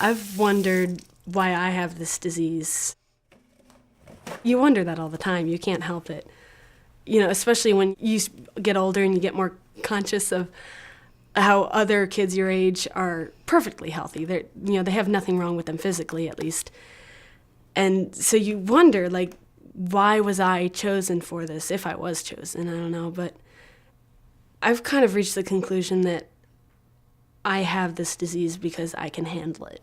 I've wondered why I have this disease. You wonder that all the time. You can't help it. Especially when you get older and you get more conscious of how other kids your age are perfectly healthy. They have nothing wrong with them physically, at least. And so you wonder, why was I chosen for this, if I was chosen? I don't know, but I've kind of reached the conclusion that I have this disease because I can handle it.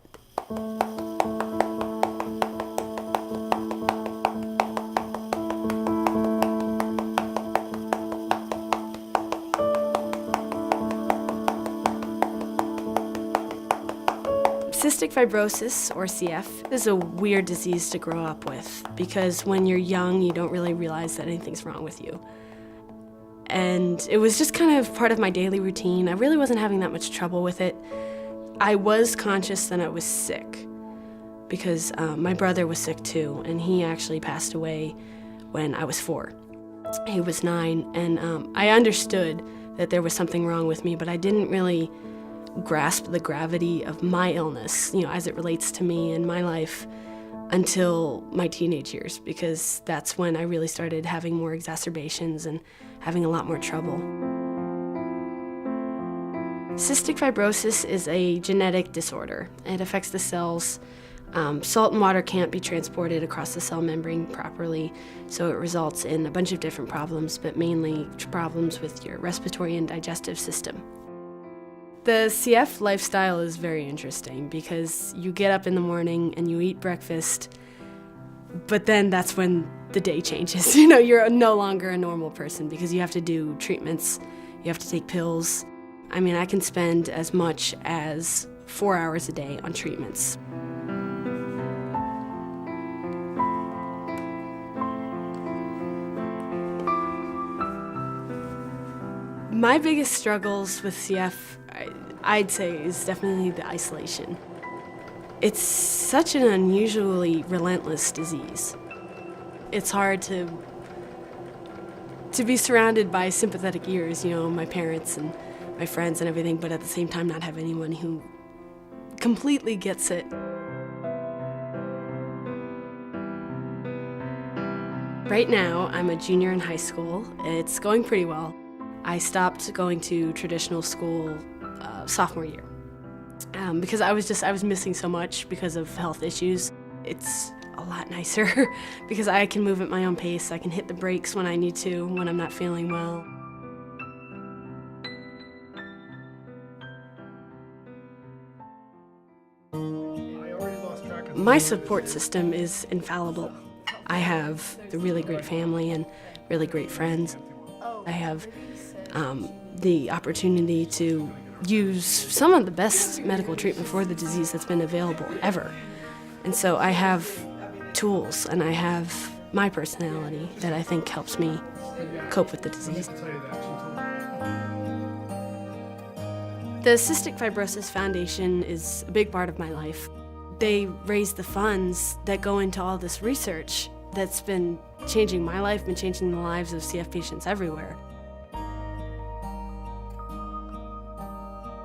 Cystic fibrosis, or CF, is a weird disease to grow up with because when you're young, you don't really realize that anything's wrong with you. And it was just kind of part of my daily routine. I really wasn't having that much trouble with it. I was conscious that I was sick because my brother was sick too, and he actually passed away when I was 4. He was 9, and I understood that there was something wrong with me, but I didn't really grasp the gravity of my illness, as it relates to me and my life until my teenage years, because that's when I really started having more exacerbations and having a lot more trouble. Cystic fibrosis is a genetic disorder. It affects the cells. Salt and water can't be transported across the cell membrane properly, so it results in a bunch of different problems, but mainly problems with your respiratory and digestive system. The CF lifestyle is very interesting because you get up in the morning and you eat breakfast, but then that's when the day changes. You're no longer a normal person because you have to do treatments, you have to take pills. I can spend as much as 4 hours a day on treatments. My biggest struggles with CF, I'd say, is definitely the isolation. It's such an unusually relentless disease. It's hard to be surrounded by sympathetic ears, my parents and my friends and everything, but at the same time not have anyone who completely gets it. Right now, I'm a junior in high school. It's going pretty well. I stopped going to traditional school sophomore year because I was missing so much because of health issues. It's a lot nicer because I can move at my own pace. I can hit the brakes when I need to, when I'm not feeling well. My support system is infallible. I have a really great family and really great friends. I have the opportunity to use some of the best medical treatment for the disease that's been available ever. And so I have tools and I have my personality that I think helps me cope with the disease. The Cystic Fibrosis Foundation is a big part of my life. They raise the funds that go into all this research that's been changing my life, been changing the lives of CF patients everywhere.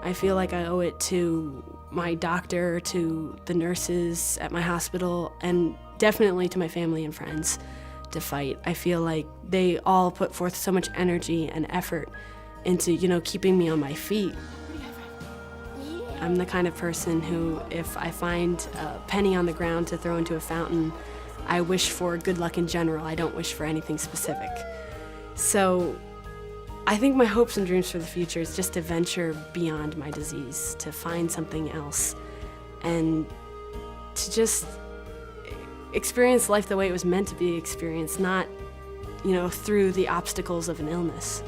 I feel like I owe it to my doctor, to the nurses at my hospital, and definitely to my family and friends to fight. I feel like they all put forth so much energy and effort into, keeping me on my feet. I'm the kind of person who, if I find a penny on the ground to throw into a fountain, I wish for good luck in general. I don't wish for anything specific. So I think my hopes and dreams for the future is just to venture beyond my disease, to find something else, and to just experience life the way it was meant to be experienced, not, through the obstacles of an illness.